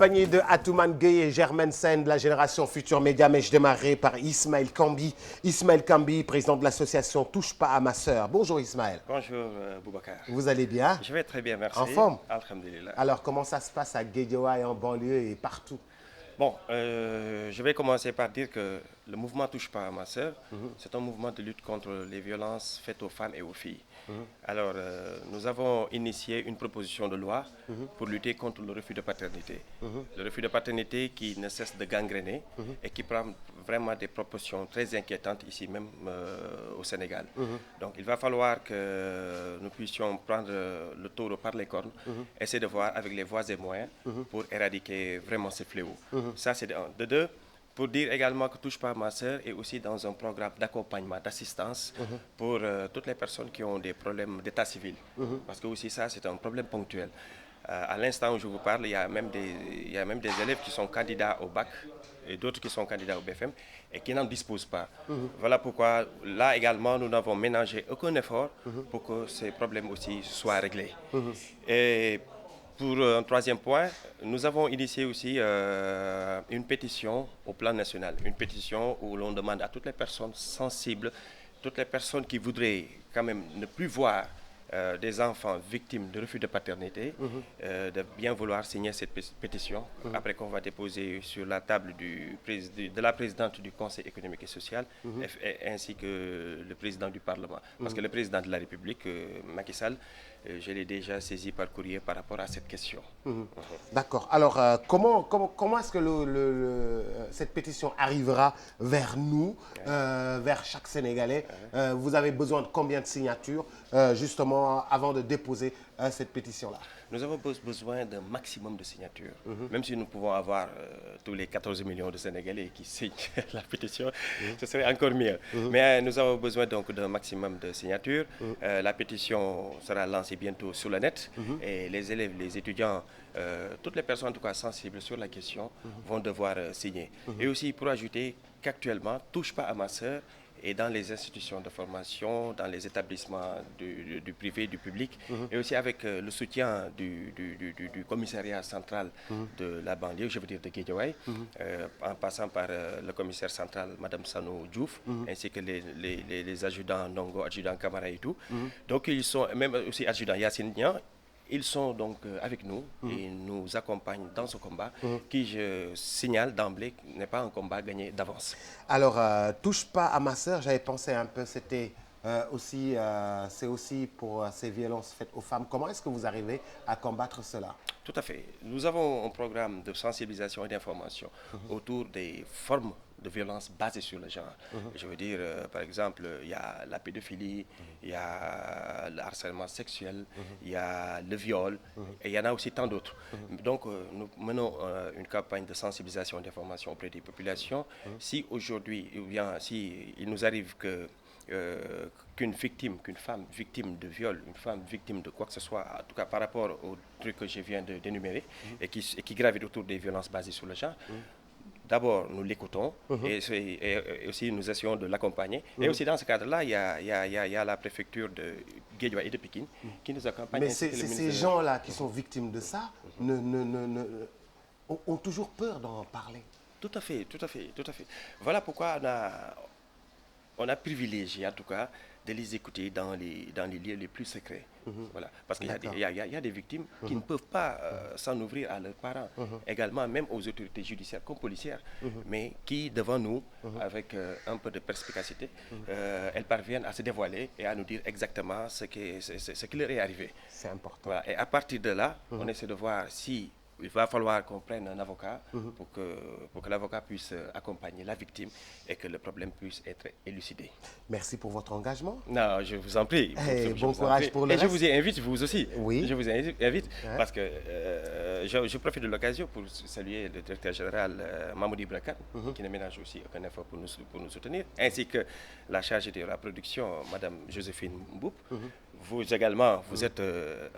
Panier de Atoumane Gueye et Germaine Sène de la génération Futur Média, mais je démarrerai par Ismaël Kambi. Ismaël Kambi, président de l'association Touche pas à ma sœur. Bonjour Ismaël. Bonjour Boubacar. Vous allez bien? Je vais très bien, merci. En forme? Alhamdulillah. Alors comment ça se passe à Guédiawaye, en banlieue et partout? Bon, je vais commencer par dire que le mouvement Touche pas à ma sœur, c'est un mouvement de lutte contre les violences faites aux femmes et aux filles. Alors, nous avons initié une proposition de loi pour lutter contre le refus de paternité. Le refus de paternité qui ne cesse de gangréner et qui prend vraiment des proportions très inquiétantes ici même au Sénégal. Donc, il va falloir que nous puissions prendre le taureau par les cornes, essayer de voir avec les voies et moyens pour éradiquer vraiment ce fléau. Ça, c'est de un. De deux, pour dire également que Touche pas à ma sœur est aussi dans un programme d'accompagnement, d'assistance pour toutes les personnes qui ont des problèmes d'état civil. Parce que aussi ça, c'est un problème ponctuel. À l'instant où je vous parle, il y a même des élèves qui sont candidats au bac et d'autres qui sont candidats au BFM et qui n'en disposent pas. Voilà pourquoi, là également, nous n'avons ménagé aucun effort pour que ces problèmes aussi soient réglés. Et pour un troisième point, nous avons initié aussi une pétition au plan national. Une pétition où l'on demande à toutes les personnes sensibles, toutes les personnes qui voudraient quand même ne plus voir des enfants victimes de refus de paternité, de bien vouloir signer cette pétition, après qu'on va déposer sur la table de la présidente du Conseil économique et social, ainsi que le président du Parlement. Parce que le président de la République, Macky Sall, je l'ai déjà saisi par courrier par rapport à cette question. D'accord. Alors, comment est-ce que cette pétition arrivera vers nous, vers chaque Sénégalais? Vous avez besoin de combien de signatures, justement, avant de déposer cette pétition-là? Nous avons besoin d'un maximum de signatures. Même si nous pouvons avoir tous les 14 millions de Sénégalais qui signent la pétition, ce serait encore mieux. Mais nous avons besoin donc d'un maximum de signatures. La pétition sera lancée bientôt sur le net et les élèves, les étudiants, toutes les personnes en tout cas sensibles sur la question vont devoir signer. Et aussi pour ajouter qu'actuellement, Touche pas à ma sœur et dans les institutions de formation, dans les établissements du privé, du public, et aussi avec le soutien du commissariat central de la banlieue, je veux dire de Guédiawaye, en passant par le commissaire central, Madame Sanou Diouf, ainsi que les adjudants Nongo, adjudants Camara et tout. Donc ils sont, même aussi adjudant Yassine Niang, ils sont donc avec nous et nous accompagnent dans ce combat qui, je signale d'emblée, n'est pas un combat gagné d'avance. Alors, Touche pas à ma sœur, j'avais pensé un peu, c'est aussi pour ces violences faites aux femmes. Comment est-ce que vous arrivez à combattre cela? Tout à fait. Nous avons un programme de sensibilisation et d'information autour des formes de violence basées sur le genre. Je veux dire, par exemple, il y a la pédophilie, il y a le harcèlement sexuel, il y a le viol, et il y en a aussi tant d'autres. Donc, nous menons une campagne de sensibilisation et d'information auprès des populations. Si aujourd'hui, ou bien si il nous arrive qu'une femme victime de viol, une femme victime de quoi que ce soit, en tout cas par rapport au truc que je viens d'énumérer, et qui gravite autour des violences basées sur le genre, d'abord, nous l'écoutons et aussi nous essayons de l'accompagner. Et aussi dans ce cadre-là, il y a la préfecture de Guédiawaye et de Pikine qui nous accompagne. Mais ces gens-là qui sont victimes de ça ont toujours peur d'en parler. Tout à fait. Voilà pourquoi on a privilégié en tout cas de les écouter dans les lieux les plus secrets. Voilà. Parce qu'il y a des victimes qui ne peuvent pas s'en ouvrir à leurs parents, également même aux autorités judiciaires comme policières, mais qui, devant nous, avec un peu de perspicacité, elles parviennent à se dévoiler et à nous dire exactement ce qui leur est arrivé. C'est important. Voilà. Et à partir de là, on essaie de voir si il va falloir qu'on prenne un avocat pour que l'avocat puisse accompagner la victime et que le problème puisse être élucidé. Merci pour votre engagement. Non, je vous en prie. Bon courage pour le reste. Et je vous invite, vous aussi. Oui. Je vous invite parce que je profite de l'occasion pour saluer le directeur général Mamoudi Brakan, qui ne ménage aussi aucun effort pour nous soutenir, ainsi que la chargée de la production, Madame Joséphine Mboup. Vous également, vous êtes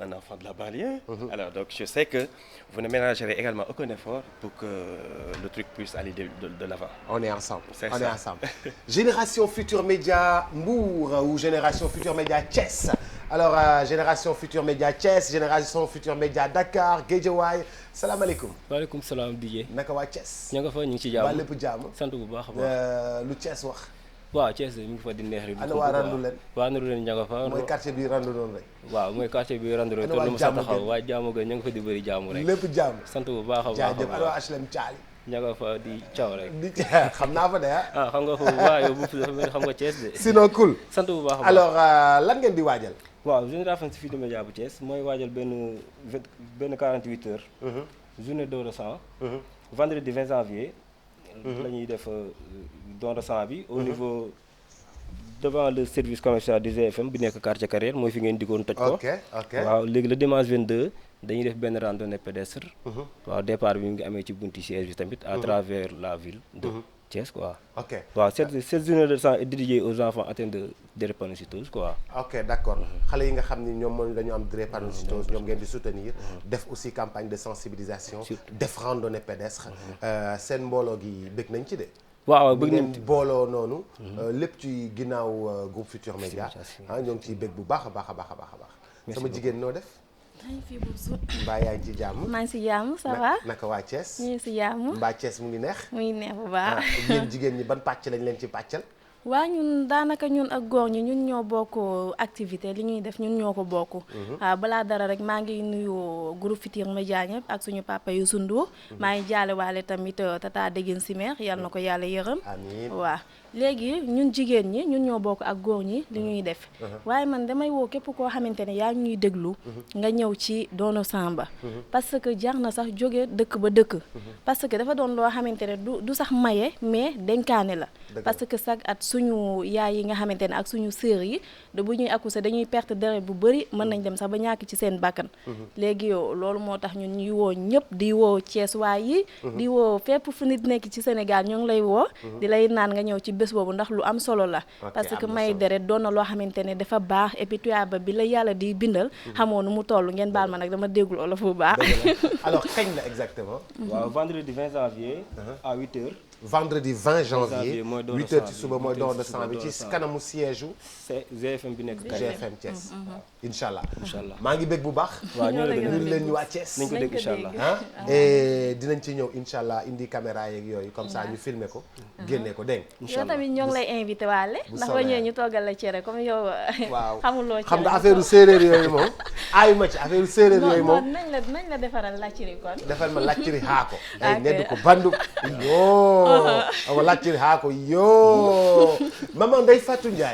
un enfant de la banlieue. Alors, donc, je sais que vous ne ménagerez également aucun effort pour que le truc puisse aller de l'avant. On est ensemble. C'est On ça. est ensemble. Génération Futur Média Mbour ou Génération Futur Média Thiès. alors Génération Futur Média Thiès Génération Futur Média Dakar Guédiawaye salaamaaleykum. waaleykum salaam DJ. naka waa Thiès. ña nga fa ñu ngi ci jàmm waa lépp jàmm. sant bu baax a baax. lu Thiès wax. waaw Thiès de mi ngi fa di neex rek. ana waa Randoulène. waa Randoulène ña nga fa. mooy quartier bi Randoulène rek. waaw mooy quartier bi Randoulène. ana waa toll ma sa taxaw waa jaamu ga ña nga fa di bëri jaamu rek. lépp jàmm. sant bu baax a baax jaajëf ana waa HLM Thiali. ña nga fa di caw rek. di xam naa fa de ah. xam nga foofu waaw yow bu xam nga Thiès de. sinon cool. sant bu baax a baax alors lan ngeen di waajal. waaw Génération Futur Média bu Thiès mooy waajal benn 48 heures. journée don de sang. vendredi 20 janvier. la ñuy def don de sang bi. au niveau devant le service commercial du GFM bi nekk quartier Carrière mooy fi ngeen diggoon toj ko. ok ok waaw léegi le dimanche 22 dañuy def benn randonnée pédestre. waaw départ bi mu ngi amee ci bunti siège bi tamit. à travers la ville de Thiès quoi. ok waaw cette journée de sang est dédiée aux enfants atteints de drépanocytose quoi. ok d'accord xale yi nga xam ni ñoom mooy dañu am drépanocytose ñoom ngeen di soutenir. def aussi campagne de sensibilisation. def randonnée pédestre. seen mbooloo gi bëgg nañ ci de. waaw bëgg nañ booloo noonu. lépp ci ginnaaw groupe Futur Média. ñoo ngi ciy bëgg bu baax a baax a baax a baax. sama jigéen noo def. maa ngi fi bu sut. mbaa yaa ngi ci jàmm. maa ngi si jàmm ça va. naka waa Thiès. ñu ngi si jàmm. mbaa Thiès mu ngi neex. mu ngi neex bu baax. yéen jigéen ñi ban pàcc lañ leen ci pàccal. waa ñun daanaka ñun ak góor ñi ñun ñoo bokk activité li ñuy def ñun ñoo ko bokk. waaw balaa dara rek maa ngi nuyu groupe Futur Média ñëpp ak suñu papa Youssou Ndour. maa ngi jaale waale tamit tata Degene Simer yal na ko yàlla yërëm. amiin waaw léegi ñun jigéen ñi ñun ñoo bokk ak góor ñi li ñuy def. waaye man damay woo képp koo xamante ne yaa ngi ñuy déglu. nga ñëw ci doono samba. parce que jar na sax jóge dëkk ba dëkk. parce que dafa doon loo xamante ne du sax maye mais denkaane la. parce que chaque at suñu yaay yi nga xamante ne ak suñu sœur yi da bu ñuy accoucher dañuy perte deret bu bëri mën nañ dem sax ba ñàkk ci seen bakkan. léegi yow loolu moo tax ñun ñuy woo ñëpp di woo Thiès waay yi. di woo fépp fu nit nekk ci Sénégal ñoo ngi lay woo. di lay naan nga ñëw ci bés boobu ndax lu am solo la. parce que may deret doon na loo xamante ne dafa baax et puis tuyaaba bi la yàlla di bindal. xamoo nu mu toll ngeen baal ma nag dama déggul olof bu baax. alors kañ la exactement. waaw vendredi 20 janvier. à 8h. vendredi 20 janvier 8h ci suba mooy don de sang bi ci kanamu siège u GFM bi nekk GFM Thiès. incha allah incha maa ngi bég bu baax. waaw ñoo leen ñu waa Thiès. nañ ko dégg incha allah et dinañ ci ñëw incha allah indi caméra yeeg yooyu comme ça ñu filmer ko. génne ko dégg nga. yow tamit ñoo ngi lay invité waale. ndax ba ñëwee ñu toggal la cere comme yow. waaw xamuloo cere xam nga affaire séeréer yooyu moom. ayu ma ci affaire séeréer yooyu moom. nañ la defaral lacciri kon. defal ma lacciri haako. ay nedd ko bandu yoo. awa lacciri haako yoo. maman Ndeye Fatou Ndiaye.